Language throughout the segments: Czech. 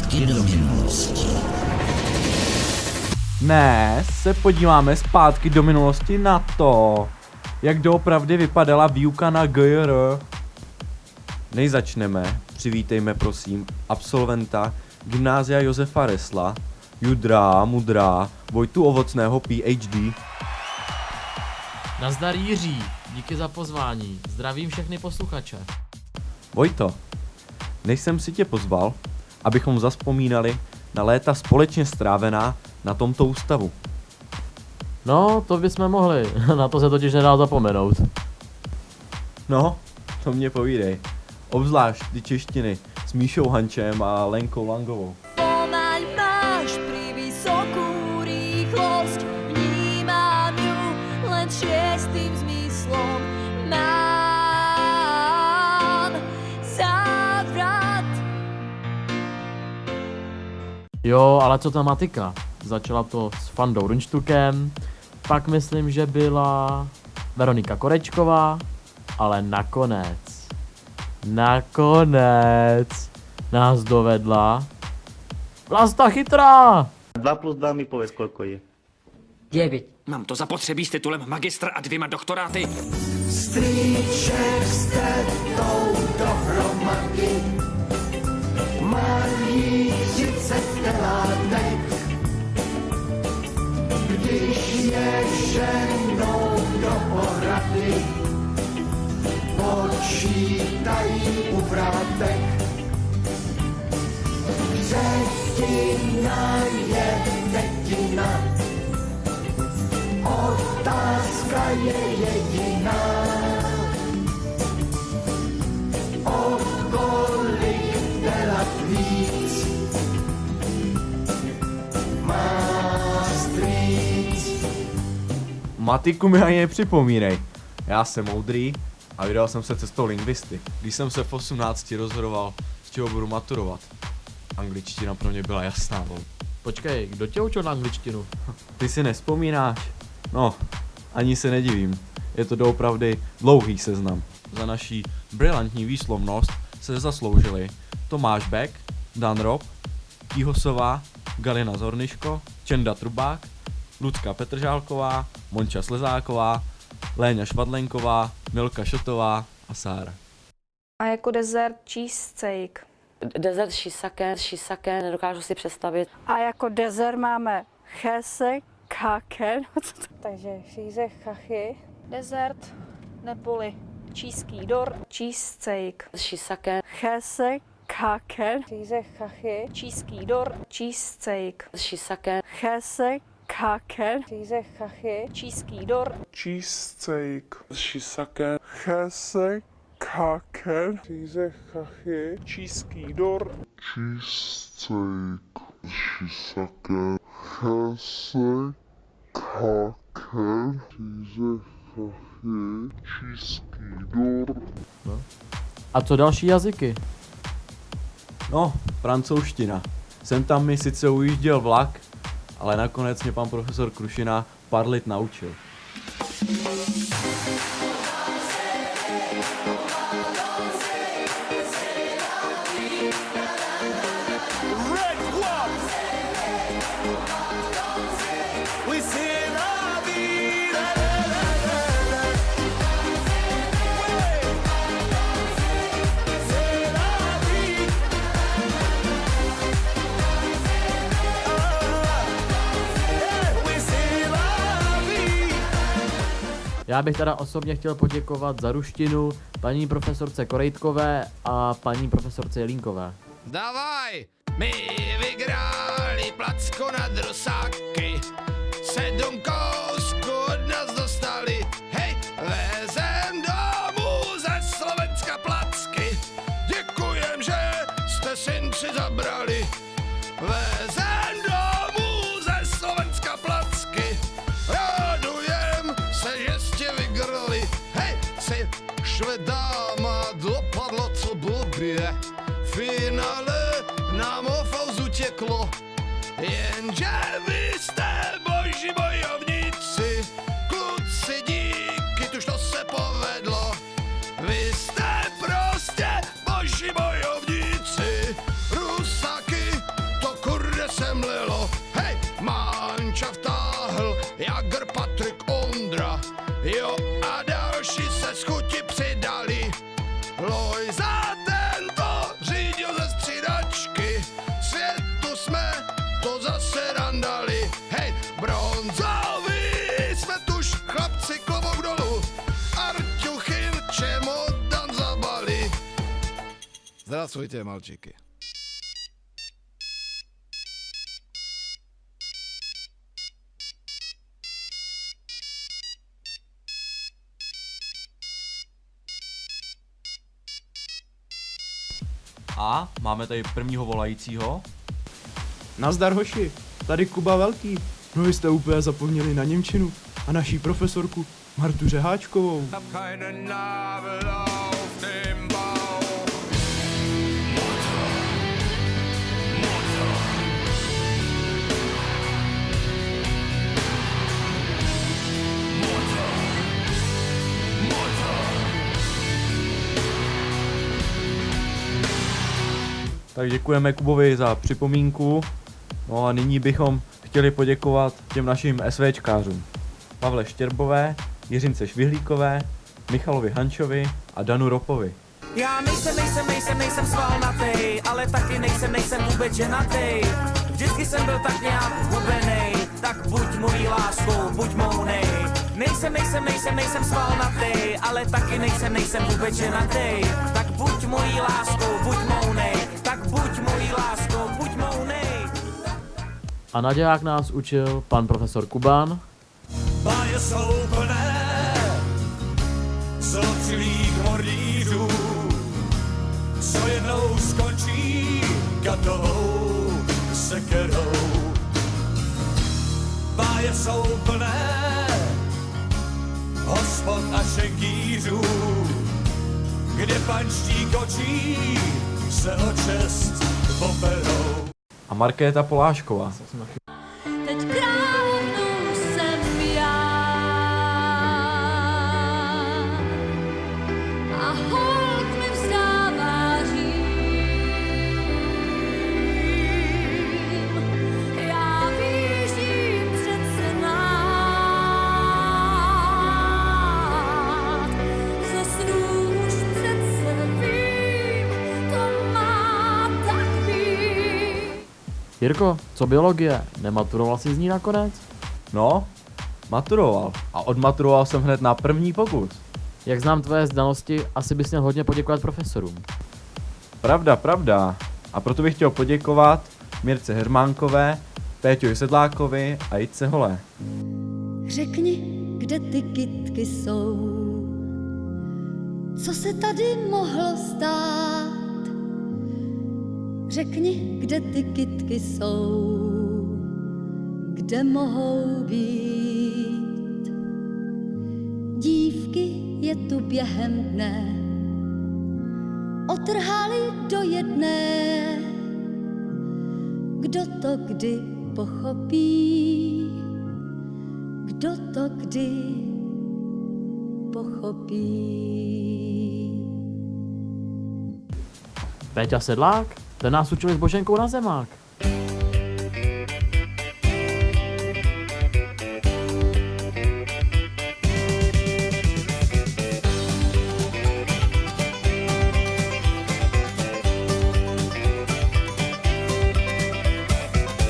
Zpátky do minulosti. Dnes se podíváme zpátky do minulosti na to, jak doopravdy vypadala výuka na GR. Než začneme, přivítejme prosím absolventa Gymnázia Josefa Resla, Judrá Mudrá, Vojtu Ovocného PhD. Nazdar Jiří, díky za pozvání, zdravím všechny posluchače. Vojto, než jsem si tě pozval, abychom zazpomínali na léta společně strávená na tomto ústavu. No, to bychom mohli, na to se totiž nedá zapomenout. No, to mě povídej. Obzvlášť ty češtiny s Míšou Hančem a Lenkou Langovou. Pomaľ máš pri vysokú rýchlosť, vnímam ju len šiestým zmyslom. Mám závrat. Jo, ale co ta matika? Začala to s Fandou Runštukem, pak myslím, že byla Veronika Korečková, ale nakonec nás dovedla Vlasta Chytrá! 2 plus 2 mi pověz, koľko je. 9. Mám to zapotřebí s titulem magistra a 2 doktoráty. Strýček s tetou dohromady mají 30 látek. Když je ženou do porady, počítají u vrátek. Třetina je tetina, otázka je jediná. O kolik dělat víc má strýc. Matiku mi ani nepřipomínej. Já jsem moudrý a vydal jsem se cestou lingvisty, když jsem se v 18 rozhodoval, z čeho budu maturovat. Angličtina pro mě byla jasná, no. Počkej, kdo tě učil na angličtinu? Ty si nespomínáš? No, ani se nedivím. Je to doopravdy dlouhý seznam. Za naší brilantní výslovnost se zasloužili Tomáš Beck, Dan Rob, Tíhosová, Galina Zorniško, Čenda Trubák, Lucka Petržálková, Monča Slezáková, Léňa Švadlenková, Milka Šotová a Sára. A jako dezert cheesesteak. Dezert shisaken, nedokážu si představit. A jako dezert máme chese, kaken. Takže šíře chachy. Dezert, neboli číský dor, cheesesteak. Shisaken, Chese, kaken. Šíře chachy, číský dor, cheesesteak. shisaken, Chese, kaken. Šíře chachy, číský dor. Cheesesteak, shisaken, chese, kaken, cheese chachy, číský dor. Cheesesteak, shisaken, chese, kaken, cheese chachy, číský dor. A co další jazyky? No, francouzština. Sem tam mi sice ujížděl vlak, ale nakonec mě pan profesor Krušina parlit naučil. Já bych teda osobně chtěl poděkovat za ruštinu paní profesorce Korejtkové a paní profesorce Jelínkové. Davaj, my vyhráli placko na drusáky, 7 kousků od nás dostali, hej, vezem domů ze Slovenska placky, děkujem, že jste synci zabrali, vezem domů ze Slovenska placky, radujem se, že jste vygrali, hej, si Švedáma dopadlo co blbě, v finále nám o fauzu uteklo, jenže vy jste boží bojovníci, kluci díky, tuž to se povedlo, vy jste prostě boží bojovníci, Rusáky Zdravstvujte, malčíky. A máme tady prvního volajícího. Nazdar hoši, tady Kuba Velký. No vy jste úplně zapomněli na němčinu a naší profesorku Martu Řeháčkovou. Tak děkujeme Kubovi za připomínku. No a nyní bychom chtěli poděkovat těm našim SVčkářům. Pavle Štěrbové, Jiřince Švihlíkové, Michalovi Hančovi a Danu Ropovi. Já nejsem svalnatej, ale taky nejsem vůbec ženatej. Vždycky jsem byl tak nějak hubenej, tak buď mojí láskou, buď mou nej. Nejsem svalnatej, ale taky nejsem vůbec ženatej. Tak buď mojí láskou, buď mou nej. Tak buď mojí láskou, buď mou nej. A naděják nás učil pan profesor Kuban. Báje jsou plné zlocilých mordířů, co jednou skončí katovou sekerou. Báje jsou plné hospod a šenkýřů, kde panští kočí se o čest poperou. A Markéta Polášková. Teď královnou jsem já a hold mi vzdává Řím. Já výjíždím před senát, ze snů už přece vím, to má tak být. Jirko, co biologie? Nematuroval jsi z ní nakonec? No, maturoval. A odmaturoval jsem hned na první pokus. Jak znám tvoje znalosti, asi bys měl hodně poděkovat profesorům. Pravda. A proto bych chtěl poděkovat Mirce Hermánkové, Péťovi Sedlákovi a Jitce Holé. Řekni, kde ty kytky jsou, co se tady mohlo stát? Řekni, kde ty kytky jsou, kde mohou být. Dívky je tu během dne, otrhali do jedné. Kdo to kdy pochopí? Kdo to kdy pochopí? Péťa Sedlák? Ten nás učil s Boženkou na zemák.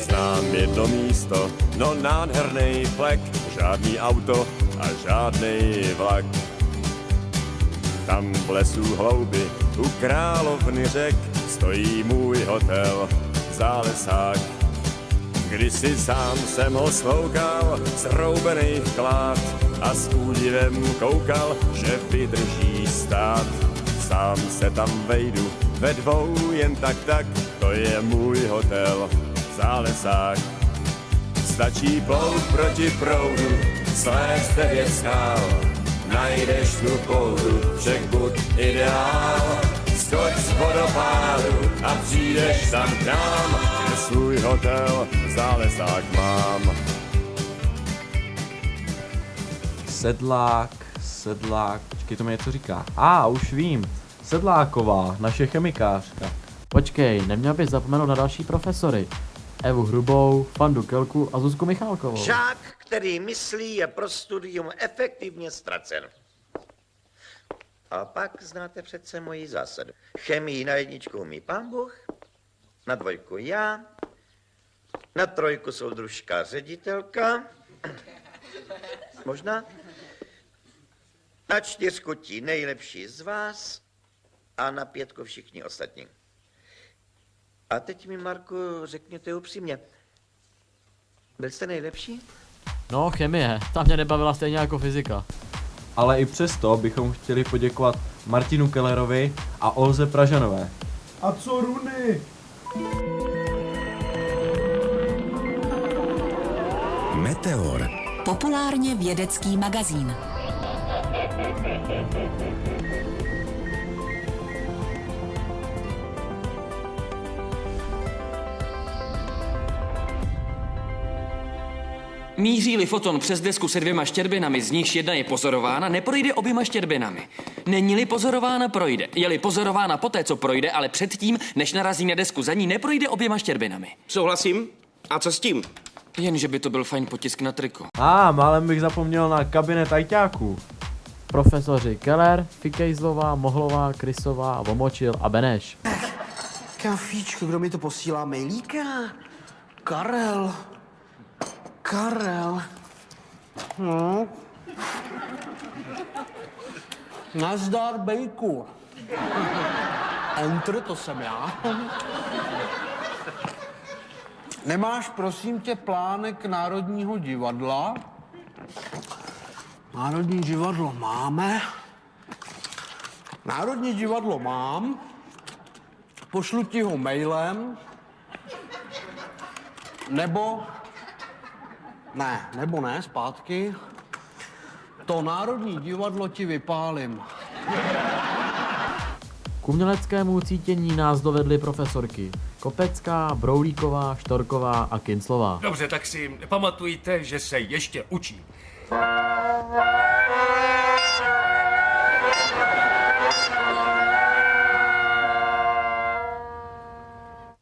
Znám jedno místo, no nádherný flek, žádný auto a žádný vlak. Tam v lesu hlouby, u královny řek, stojí můj hotel, Zálesák. Kdysi sám jsem ho sloukal z roubených klád a s údivem koukal, že vydrží stát. Sám se tam vejdu ve dvou jen tak, to je můj hotel, Zálesák. Stačí plout proti proudu, slézt 9 skál, najdeš tu poudu, však buď ideál. Skoč z vodopádu a přijdeš tam k nám, že svůj hotel Zálesák mám. Sedlák, počkej, to mi něco říká. Už vím, Sedláková, naše chemikářka. Počkej, neměl bys zapomenout na další profesory. Evu Hrubou, Fandu Kelku a Zuzku Michálkovou. Žák, který myslí, je pro studium efektivně ztracen. A pak znáte přece moji zásadu. Chemii na 1 umí pán Bůh, na 2 já, na 3 soudružka ředitelka, možná, na 4 ti nejlepší z vás a na 5 všichni ostatní. A teď mi, Marku, řekněte upřímně, byl jste nejlepší? No, chemie, ta mě nebavila stejně jako fyzika. Ale i přesto bychom chtěli poděkovat Martinu Kellerovi a Olze Pražanové. A co runy? Meteor. Populárně vědecký magazín. Míří-li foton přes desku se 2 štěrbinami, z nichž jedna je pozorována, neprojde oběma štěrbinami. Není-li pozorována, projde. Je-li pozorována poté, co projde, ale předtím, než narazí na desku za ní, neprojde oběma štěrbinami. Souhlasím. A co s tím? Jenže by to byl fajn potisk na triko. Málem bych zapomněl na kabinet ajťáků. Profesoři Keller, Fikejzlová, Mohlová, Krysová, Vomočil a Beneš. Kafíčko, kdo mi to posílá mailíka? Karel. No. Nazdar, bejku. Enter, to jsem já. Nemáš, prosím tě, plánek Národního divadla? Národní divadlo máme. Národní divadlo mám. Pošlu ti ho mailem. Nebo ne, zpátky. To Národní divadlo ti vypálím. K uměleckému cítění nás dovedly profesorky Kopecká, Broulíková, Štorková a Kinclová. Dobře, tak si pamatujte, že se ještě učím.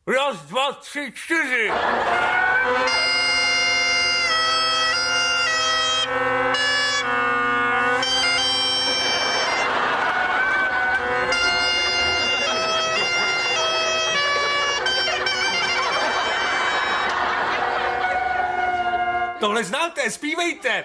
Raz, 2, 3, 4. Tohle znáte, zpívejte!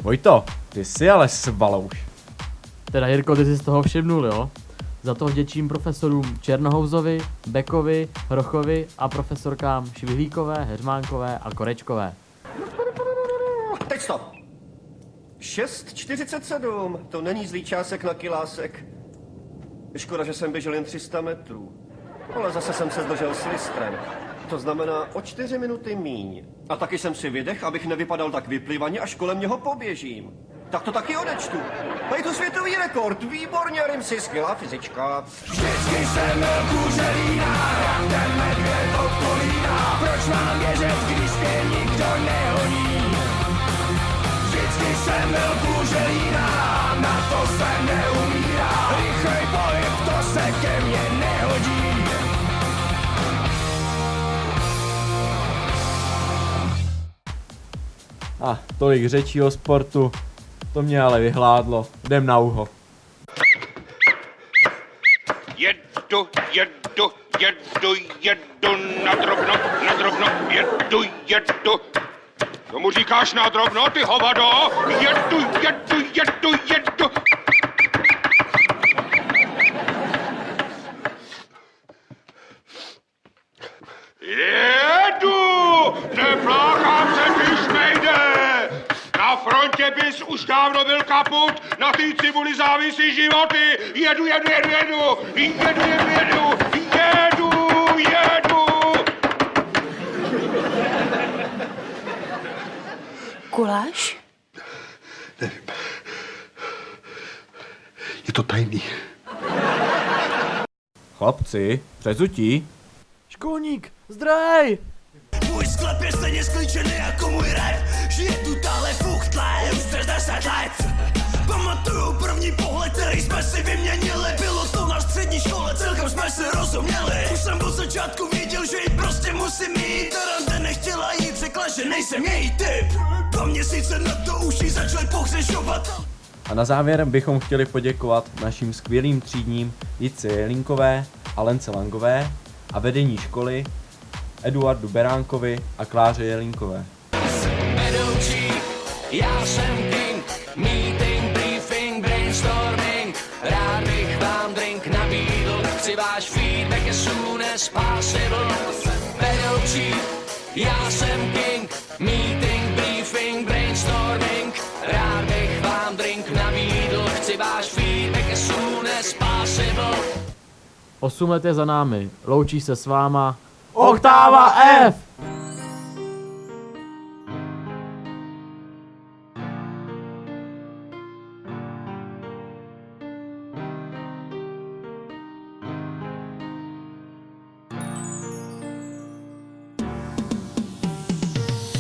Vojto, ty jsi ale svalouš. Teda Jirko, ty jsi z toho všimnul, jo? Za to vděčím profesorům Černohouzovi, Bekovi, Hrochovi a profesorkám Švihlíkové, Heřmánkové a Korečkové. Teď stop. 6:47, to není zlý čásek na kilásek. Škoda, že jsem běžel jen 300 metrů. Ale zase jsem se zdržel s listrem. To znamená o 4 minuty míň. A taky jsem si vydech, abych nevypadal tak vyplivaně, až kolem něho poběžím. Tak to taky odečtu. A je to světový rekord. Výborně, Rimsi, skvělá fyzička. Vždycky jsem měl kůželína, jak ten medvěd odpovídá. Proč mám věřit, když mě nikdo nehoní? Vždycky jsem měl kůželína, na to se neumírá. Rychlej pohyb, to se ke mně nehodí. Tolik řečí o sportu, to mě ale vyhládlo. Jdem na uho. Jedu na drobno, jedu. Tomu říkáš na drobno, ty hovado? Jedu. Nepláchám se, když nejde. Na frontě bys už dávno byl kaput, na té cibuli závisí životy. Jedu. Guláš? Nevím. Je to tajný. Chlapci, přezutí. Školník, zdrej! Můj sklep je stejně sklíčený jako můj rap. Žije tu táhle fuchtlé už přes 10 let. Pamatuju první pohled, který jsme si vyměnili. Bylo to na střední škole, celkem jsme si rozuměli. Už jsem od začátku věděl, že ji prostě musím mít. Rande nechtěla jít, řekla, že nejsem její typ. 2 měsíce na to už jí začali pohřešovat. A na závěr bychom chtěli poděkovat našim skvělým třídním Jitce Jelinkové, Alence Langové a vedení školy Eduardu Beránkovi a Kláře Jelinkové. Vedoucí, já jsem King, meeting, briefing, brainstorming, rád bych vám drink nabídl, chci váš feedback as soon as possible. Vedoucí, já jsem King, meeting, briefing, brainstorming, rád bych vám drink nabídl, chci váš feedback as soon as possible. 8 let je za námi, loučí se s váma Oktáva F!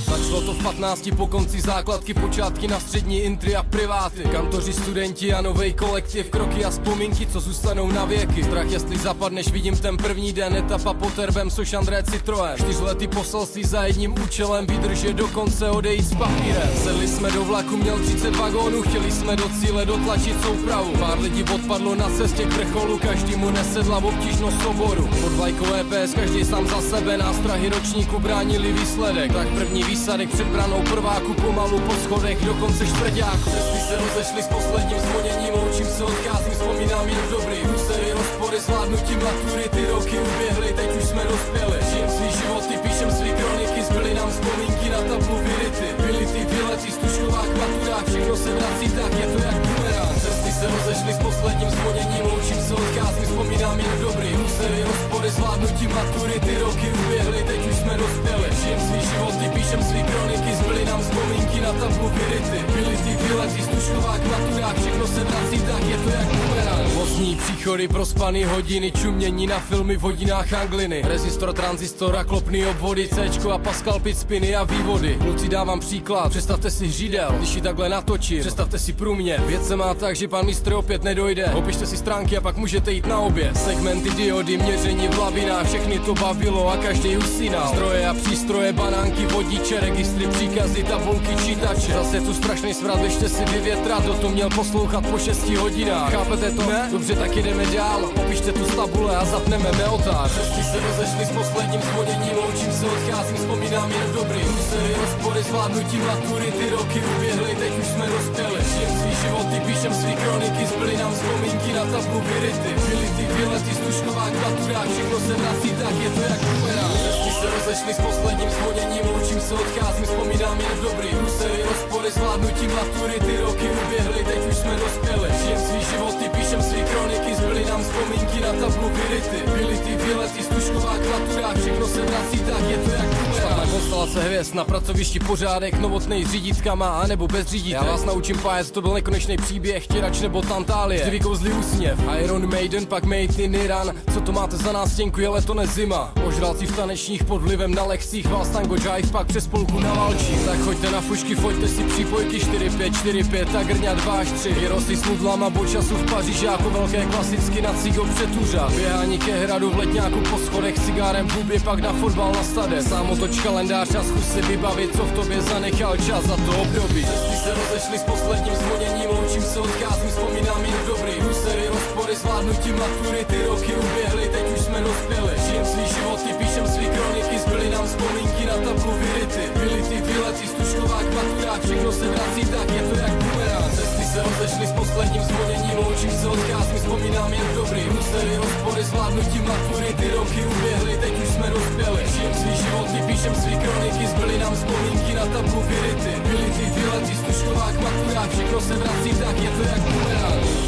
Začalo to v 15 po konci základky, počátky na střední intry a priváty. Kantoři, studenti a novej kolektiv, kroky a vzpomínky, co zůstanou na věky. Strach, jestli zapadneš, vidím ten první den, etapa pod erbem, Soš André Citroën. 4letý poselství za jedním účelem, vydržet do konce, odejít s papírem. Sedli jsme do vlaku, měl 30 vagónů, chtěli jsme do cíle dotlačit soupravu. Pár lidí odpadlo na cestě k vrcholu, každý mu nesedla v obtížnost soboru. Pod vlajkou EPS, každý sám za sebe, nástrahy ročníku bránili výsledek. Tak první výsadek před branou prváku, pomalu po schodech do konce čtvrťáku. Cesty se rozešly s posledním zvoněním, loučím se, odcházím, vzpomínám jen dobrý. Úsery, rozpory, zvládnutím maturity, roky uběhly, teď už jsme dospěli. Žijem svý životy, píšem svý kroniky, zbyly nám vzpomínky na tablu vyryty. Byly ty výlety, stužková k maturách, všechno se vrací tak, je to jak bumerang. Cesty se rozešly s posledním zvoněním, loučím se, odcházím, vzpomínám jen dobrý. Úsery, rozpory, zvládnutím maturity, roky uběhly, teď už jsme dospěli. Žijem svý životy, píšem svý kroniky, zbyly nám vzpomínky na tablu vyryty. Byly ty výlety, stužková k maturách, všechno se vrací tak, je to jak bumerang. Vozní příchody, prospaný hodiny, čumění na filmy v hodinách angliny. Rezistor, tranzistor a klopný obvody, Cčko a Pascal, pit spiny a vývody. Kluci, dávám příklad, představte si hřídel, když ji takhle natočím, představte si průměr. Věc se má tak, že pan mistr opět nedojde, opište si stránky a pak můžete jít na oběd. Segmenty, diody, měření v lavinách, všechny to bavilo a každý usínal. Stroje a přístroje, banánky, vodiče, registry, příkazy, tabulky, čítače. Zase tu strašný smrad, běžte si vyvětrat, kdo to měl poslouchat po 6 hodinách. Chápete to? Ne? Dobře, tak jdeme dál, opište tu tabule a zapneme meotář. Cesty se rozešly s posledním zvoněním, loučím se, odcházím, vzpomínám jen dobrý. Úsery, rozpory, zvládnutím maturity, roky uběhly, teď už jsme dospěli. Žijem svý životy, píšem svý kroniky, zbyly nám vzpomínky na tablu vyryty. Byly ty výlety, stužková k maturách, všechno se vrací tak, je to jak bumerang. Cesty se rozešly s posledním zvoněním, loučím se, odcházím, vzpomínám jen dobrý. Úsery, rozpory, zvládnutím maturity, roky uběhly, teď už jsme dospěli. Žijem svý životy, píšem svý kroniky, zbyly nám vzpomínky na tablu vyryty. Byly ty výlety, stužková k maturách, všechno se vrací tak, je to jak bumerang. Na konstelace hvězd, na pracovišti pořádek, novotnej s řídítkama, anebo bez řídítek. Já vás naučím pájet, to byl nekonečný příběh, Těrač nebo Tantálie. Vždy vykouzlý úsměv, Iron Maiden, pak Made in Iran. Co to máte za nástěnku, je leto, ne zima. Ožralci v tanečních pod vlivem na lekcích, vás tango jive, pak přes polku na valčích. Tak choďte na fušky, foďte si přípojky 4-5, tak grňa 2-3. Vyrostli s nudlama, bo času v Paříži, jako velké klasicky na cigo přetůřa. Běhání ke hradu v letňáku po schodech, cigárem v hubě, pak na fotbal na stade. Sám otoč kalendář a zkus si vybavit, co v tobě zanechal čas za to období. Cesty se rozešly s posledním zvoněním, loučím se, odcházím, vzpomínám jen dobrý. Úsery, rozpory, zvládnutím maturity, roky uběhly, teď už jsme dospěli. Žijem svý životy, píšem svý kroniky, zbyly nám vzpomínky na tablu vyryty. Byly ty výlety, stužková k maturách, všechno se vrací tak, je to jak bumerang. Cesty se rozešly s posledním zvoněním, loučím se, odcházím, vzpomínám jen dobrý. Úsery, rozpory, zvládnutím maturity, roky uběhly, teď už jsme dospěli. Žijem svý životy, píšem svý kroniky, zbyly nám vzpomínky na tablu vyryty. Byly ty výlety, stužková k maturách, všechno se vrací tak, je to jak bumerang.